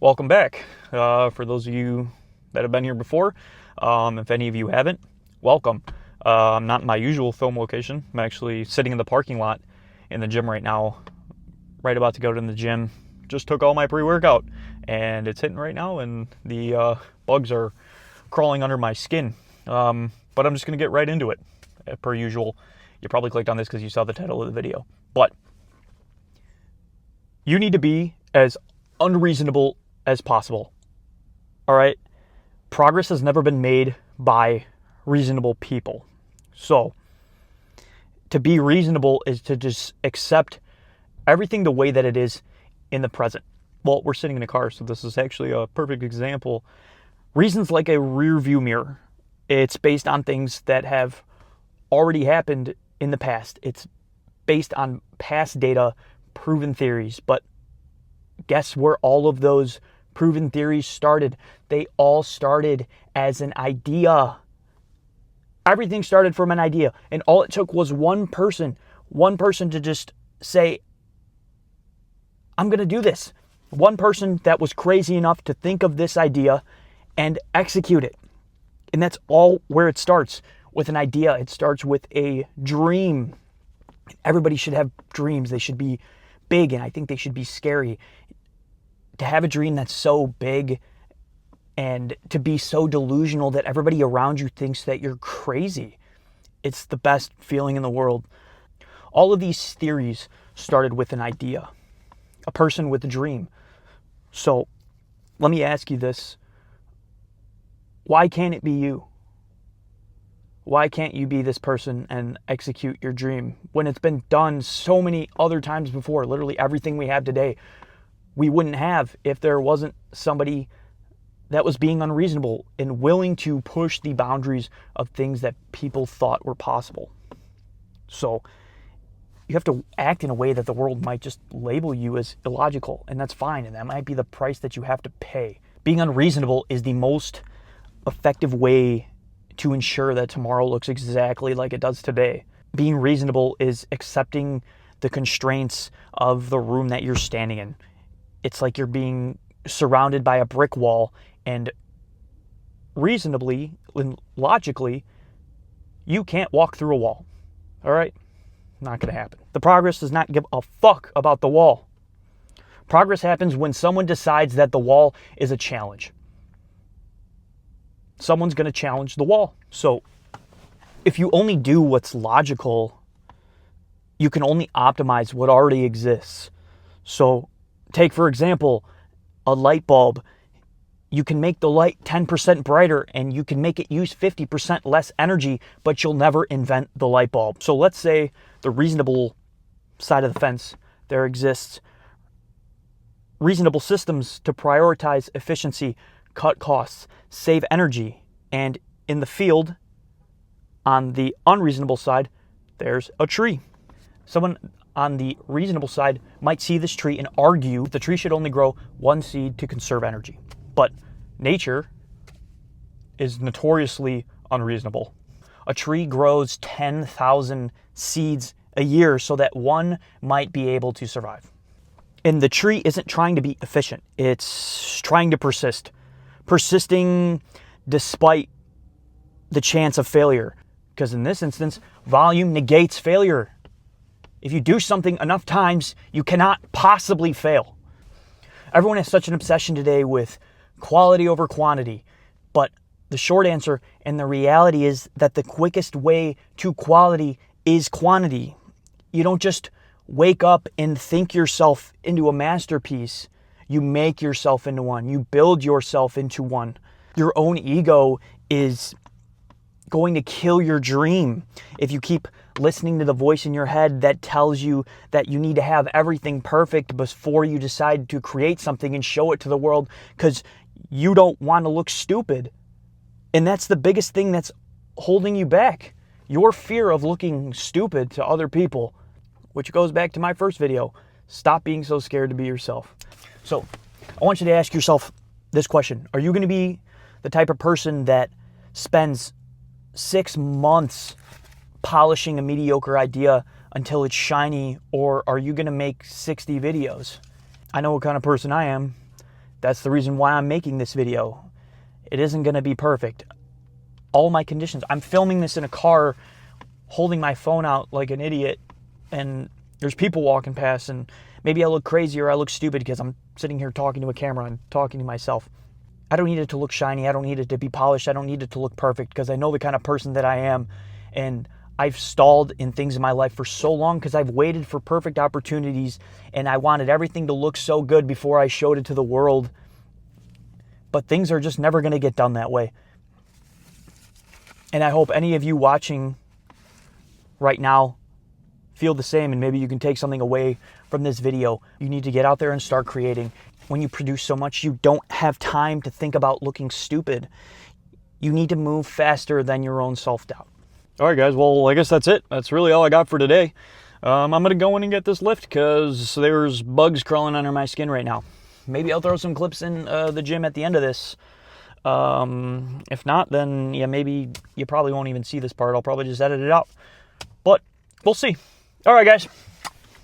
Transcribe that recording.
Welcome back. For those of you that have been here before, if any of you haven't, welcome. I'm not in my usual film location. I'm actually sitting in the parking lot in the gym right now, right about to go to the gym. Just took all my pre-workout, and it's hitting right now, and the bugs are crawling under my skin. But I'm just going to get right into it, per usual. You probably clicked on this because you saw the title of the video. But you need to be as unreasonable as possible. All right? Progress has never been made by reasonable people. So, to be reasonable is to just accept everything the way that it is in the present. Well, we're sitting in a car, so this is actually a perfect example. Reason's like a rear view mirror. It's based on things that have already happened in the past. It's based on past data, proven theories. But guess where all of those proven theories started? They all started as an idea. Everything started from an idea. And all it took was one person to just say, I'm going to do this. One person that was crazy enough to think of this idea and execute it. And that's all where it starts, with an idea. It starts with a dream. Everybody should have dreams. They should be big, and I think they should be scary. To have a dream that's so big and to be so delusional that everybody around you thinks that you're crazy, it's the best feeling in the world. All of these theories started with an idea, a person with a dream. So let me ask you this. Why can't it be you? Why can't you be this person and execute your dream when it's been done so many other times before? Literally everything we have today, we wouldn't have if there wasn't somebody that was being unreasonable and willing to push the boundaries of things that people thought were possible. So you have to act in a way that the world might just label you as illogical, and that's fine, and that might be the price that you have to pay. Being unreasonable is the most effective way to ensure that tomorrow looks exactly like it does today. Being reasonable is accepting the constraints of the room that you're standing in. It's like you're being surrounded by a brick wall, and reasonably and logically, you can't walk through a wall. All right? Not going to happen. The progress does not give a fuck about the wall. Progress happens when someone decides that the wall is a challenge. Someone's going to challenge the wall. So if you only do what's logical, you can only optimize what already exists. So take, for example, a light bulb. You can make the light 10% brighter and you can make it use 50% less energy, but you'll never invent the light bulb. So let's say the reasonable side of the fence, there exists reasonable systems to prioritize efficiency, cut costs, save energy. And in the field, on the unreasonable side, there's a tree. Someone on the reasonable side might see this tree and argue the tree should only grow one seed to conserve energy. But nature is notoriously unreasonable. A tree grows 10,000 seeds a year so that one might be able to survive. And the tree isn't trying to be efficient. It's trying to persist. Persisting despite the chance of failure. Because in this instance, volume negates failure. If you do something enough times, you cannot possibly fail. Everyone has such an obsession today with quality over quantity. But the short answer and the reality is that the quickest way to quality is quantity. You don't just wake up and think yourself into a masterpiece. You make yourself into one. You build yourself into one. Your own ego is going to kill your dream if you keep listening to the voice in your head that tells you that you need to have everything perfect before you decide to create something and show it to the world because you don't want to look stupid. And that's the biggest thing that's holding you back. Your fear of looking stupid to other people, which goes back to my first video. Stop being so scared to be yourself. So I want you to ask yourself this question. Are you going to be the type of person that spends 6 months polishing a mediocre idea until it's shiny, or are you going to make 60 videos? I know what kind of person I am. That's the reason why I'm making this video. It isn't going to be perfect. All my conditions. I'm filming this in a car, holding my phone out like an idiot, and there's people walking past, and maybe I look crazy or I look stupid because I'm sitting here talking to a camera and talking to myself. I don't need it to look shiny. I don't need it to be polished. I don't need it to look perfect because I know the kind of person that I am. And I've stalled in things in my life for so long because I've waited for perfect opportunities, and I wanted everything to look so good before I showed it to the world. But things are just never going to get done that way. And I hope any of you watching right now feel the same, and maybe you can take something away from this video. You need to get out there and start creating. When you produce so much, you don't have time to think about looking stupid. You need to move faster than your own self-doubt. All right, guys. Well, I guess that's it. That's really all I got for today. I'm going to go in and get this lift because there's bugs crawling under my skin right now. Maybe I'll throw some clips in the gym at the end of this. If not, then yeah, maybe you probably won't even see this part. I'll probably just edit it out. But we'll see. All right, guys.